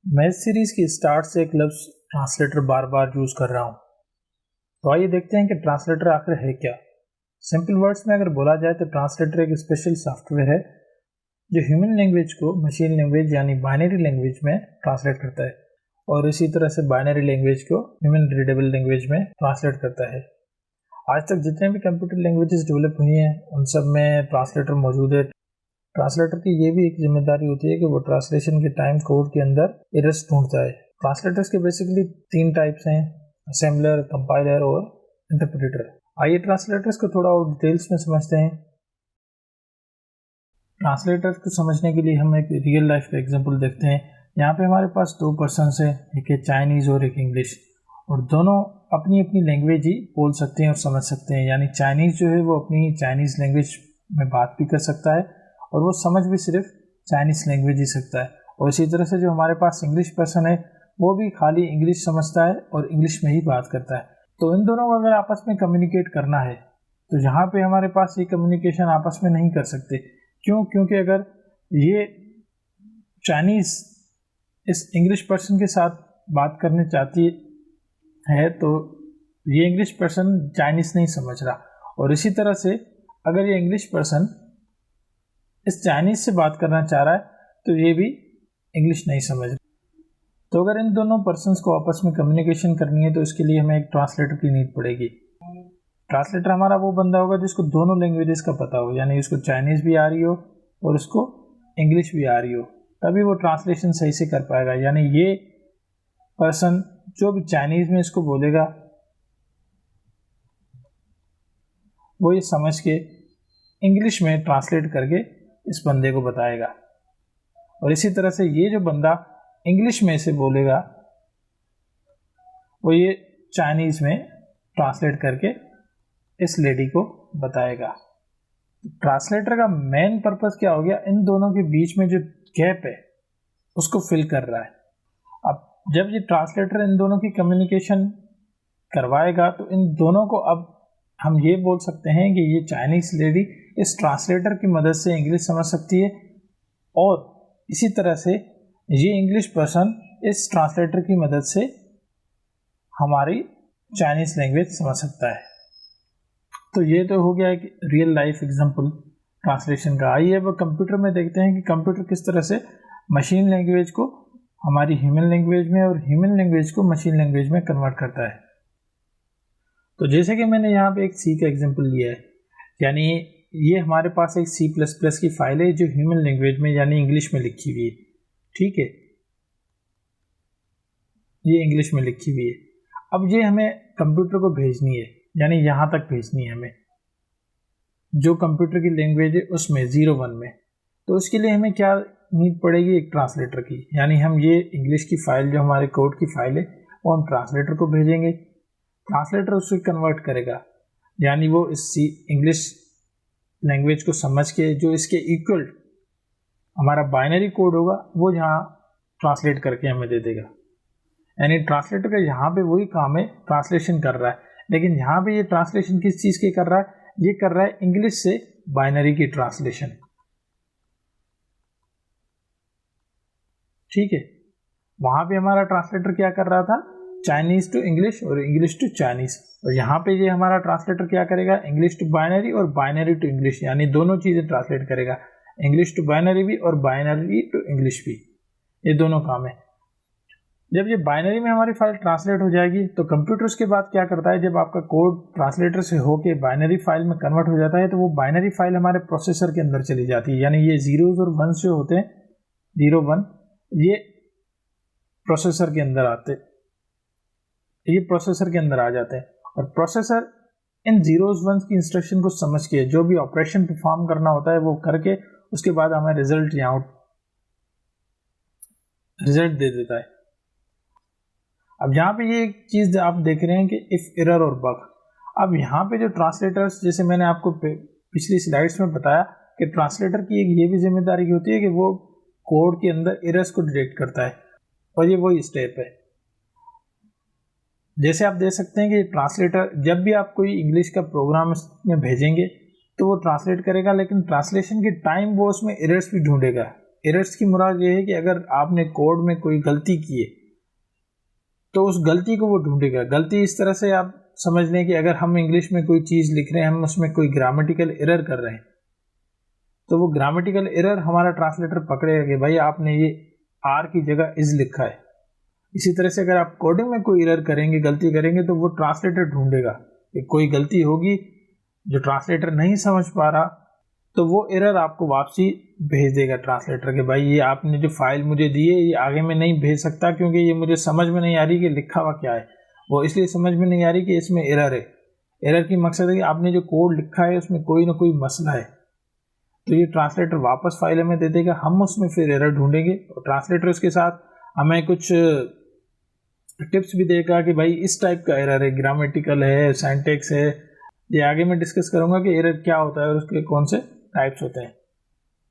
मैं इस सीरीज की स्टार्ट से एक लफ्ज़ ट्रांसलेटर बार बार यूज़ कर रहा हूँ। तो आइए देखते हैं कि ट्रांसलेटर आखिर है क्या। सिंपल वर्ड्स में अगर बोला जाए तो ट्रांसलेटर एक स्पेशल सॉफ्टवेयर है जो ह्यूमन लैंग्वेज को मशीन लैंग्वेज यानी बाइनरी लैंग्वेज में ट्रांसलेट करता है और इसी तरह से बाइनरी लैंग्वेज को ह्यूमन रीडेबल लैंग्वेज में ट्रांसलेट करता है। आज तक जितने भी कंप्यूटर लैंग्वेजेस डेवलप हुई हैं उन सब में ट्रांसलेटर मौजूद है। ट्रांसलेटर की ये भी एक जिम्मेदारी होती है कि वो ट्रांसलेशन के टाइम कोड के अंदर एरर्स ढूंढता है। ट्रांसलेटर्स के बेसिकली 3 टाइप्स हैं, असेंबलर, कंपाइलर और इंटरप्रेटर। आइए ट्रांसलेटर्स को थोड़ा और डिटेल्स में समझते हैं। ट्रांसलेटर्स को समझने के लिए हम एक रियल लाइफ का एग्जांपल देखते हैं। यहाँ पे हमारे पास 2 पर्सन्स हैं, एक है चाइनीज़ और एक इंग्लिश, और दोनों अपनी अपनी लैंग्वेज ही बोल सकते हैं और समझ सकते हैं। यानी चाइनीज़ जो है वो अपनी चाइनीज़ लैंग्वेज में बात भी कर सकता है और वो समझ भी सिर्फ चाइनीज़ लैंग्वेज ही सकता है। और इसी तरह से जो हमारे पास इंग्लिश पर्सन है वो भी खाली इंग्लिश समझता है और इंग्लिश में ही बात करता है। तो इन दोनों को अगर आपस में कम्युनिकेट करना है तो यहाँ पे हमारे पास ये कम्युनिकेशन आपस में नहीं कर सकते। क्यों? क्योंकि अगर ये चाइनीज़ इस इंग्लिश पर्सन के साथ बात करने चाहती है तो ये इंग्लिश पर्सन चाइनीज़ नहीं समझ रहा, और इसी तरह से अगर ये इंग्लिश पर्सन इस चाइनीज़ से बात करना चाह रहा है तो ये भी इंग्लिश नहीं समझ रहा। तो अगर इन दोनों पर्सन्स को आपस में कम्युनिकेशन करनी है तो इसके लिए हमें एक ट्रांसलेटर की नीड पड़ेगी। ट्रांसलेटर हमारा वो बंदा होगा जिसको दोनों लैंग्वेजेस का पता हो, यानी उसको चाइनीज़ भी आ रही हो और उसको इंग्लिश भी आ रही हो, तभी वो ट्रांसलेशन सही से कर पाएगा। यानी ये पर्सन जो भी चाइनीज़ में इसको बोलेगा वो ये समझ के इंग्लिश में ट्रांसलेट करके इस बंदे को बताएगा, और इसी तरह से ये जो बंदा इंग्लिश में इसे बोलेगा वो ये चाइनीज़ में ट्रांसलेट करके इस लेडी को बताएगा। ट्रांसलेटर का मेन पर्पस क्या हो गया? इन दोनों के बीच में जो गैप है उसको फिल कर रहा है। अब जब ये ट्रांसलेटर इन दोनों की कम्युनिकेशन करवाएगा तो इन दोनों को अब हम ये बोल सकते हैं कि ये चाइनीज़ लेडी इस ट्रांसलेटर की मदद से इंग्लिश समझ सकती है, और इसी तरह से ये इंग्लिश पर्सन इस ट्रांसलेटर की मदद से हमारी चाइनीज़ लैंग्वेज समझ सकता है। तो ये तो हो गया एक रियल लाइफ एग्जांपल ट्रांसलेशन का। आइए अब कंप्यूटर में देखते हैं कि कंप्यूटर किस तरह से मशीन लैंग्वेज को हमारी ह्यूमन लैंग्वेज में और ह्यूमन लैंग्वेज को मशीन लैंग्वेज में कन्वर्ट करता है। तो जैसे कि मैंने यहाँ पे एक सी का एग्जांपल लिया है, यानी ये हमारे पास एक C++ की फाइल है जो ह्यूमन लैंग्वेज में यानी इंग्लिश में लिखी हुई है। ठीक है, ये इंग्लिश में लिखी हुई है। अब ये हमें कंप्यूटर को भेजनी है, यानी यहाँ तक भेजनी है हमें, जो कंप्यूटर की लैंग्वेज है उसमें 01 में। तो उसके लिए हमें क्या नीड पड़ेगी? एक ट्रांसलेटर की। यानी हम ये इंग्लिश की फाइल जो हमारे कोड की फाइल है वो हम ट्रांसलेटर को भेजेंगे, ट्रांसलेटर उसको कन्वर्ट करेगा, यानी वो इस इंग्लिश लैंग्वेज को समझ के जो इसके इक्वल हमारा बाइनरी कोड होगा वो यहाँ ट्रांसलेट करके हमें दे देगा। यानी ट्रांसलेटर का यहाँ पे वही काम है, ट्रांसलेशन कर रहा है, लेकिन यहाँ पे ये ट्रांसलेशन किस चीज़ की कर रहा है? ये कर रहा है इंग्लिश से बाइनरी की ट्रांसलेशन। ठीक है, वहाँ पे हमारा ट्रांसलेटर क्या कर रहा था? चाइनीज़ टू इंग्लिश और इंग्लिश टू चाइनीज़। और यहाँ पे ये हमारा ट्रांसलेटर क्या करेगा? इंग्लिश टू बाइनरी और बाइनरी टू इंग्लिश, यानी दोनों चीज़ें ट्रांसलेट करेगा, इंग्लिश टू बाइनरी भी और बाइनरी टू इंग्लिश भी, ये दोनों काम है। जब ये बाइनरी में हमारी फाइल ट्रांसलेट हो जाएगी तो कंप्यूटर उसके बाद क्या करता है? जब आपका कोड ट्रांसलेटर से होके बाइनरी फाइल में कन्वर्ट हो जाता है तो वो बाइनरी फाइल हमारे प्रोसेसर के अंदर चली जाती है। यानी ये जीरोज और वंस जो होते हैं, 01, ये प्रोसेसर के अंदर आते, ये प्रोसेसर के अंदर आ जाते हैं, और प्रोसेसर इन जीरोज वंस की इंस्ट्रक्शन को समझ के जो भी ऑपरेशन परफॉर्म करना होता है वो करके उसके बाद हमें रिजल्ट दे देता है। अब यहाँ पे ये एक चीज़ आप देख रहे हैं कि इफ एरर और बग। अब यहाँ पे जो ट्रांसलेटर्स, जैसे मैंने आपको पिछली स्लाइड्स में बताया कि ट्रांसलेटर की एक ये भी जिम्मेदारी होती है कि वो कोड के अंदर एरर्स को डिटेक्ट करता है, और ये वही स्टेप है। जैसे आप देख सकते हैं कि ट्रांसलेटर जब भी आप कोई इंग्लिश का प्रोग्राम में भेजेंगे तो वो ट्रांसलेट करेगा, लेकिन ट्रांसलेशन के टाइम वो उसमें एरर्स भी ढूंढेगा एरर्स की मुराद ये है कि अगर आपने कोड में कोई गलती की है तो उस गलती को वो ढूंढेगा। गलती इस तरह से आप समझ लें कि अगर हम इंग्लिश में कोई चीज़ लिख रहे हैं, हम उसमें कोई ग्रामेटिकल एरर कर रहे हैं, तो वो ग्रामेटिकल एरर हमारा ट्रांसलेटर पकड़ेगा कि भाई आपने ये आर की जगह इज लिखा है। इसी तरह से अगर आप कोडिंग में कोई एरर करेंगे, गलती करेंगे, तो वो ट्रांसलेटर ढूंढेगा कि कोई गलती होगी जो ट्रांसलेटर नहीं समझ पा रहा, तो वो एरर आपको वापसी भेज देगा ट्रांसलेटर के भाई ये आपने जो फाइल मुझे दी है ये आगे मैं नहीं भेज सकता क्योंकि ये मुझे समझ में नहीं आ रही कि लिखा हुआ क्या है। वो इसलिए समझ में नहीं आ रही कि इसमें एरर है। एरर की मकसद है कि आपने जो कोड लिखा है उसमें कोई ना कोई मसला है, तो ये ट्रांसलेटर वापस फाइल हमें दे देगा, हम उसमें फिर एरर ढूंढेंगे और ट्रांसलेटर उसके साथ हमें कुछ टिप्स भी देगा कि भाई इस टाइप का एरर है, ग्रामेटिकल है, सिंटैक्स है। ये आगे मैं डिस्कस करूंगा कि एरर क्या होता है और उसके कौन से टाइप्स होते हैं।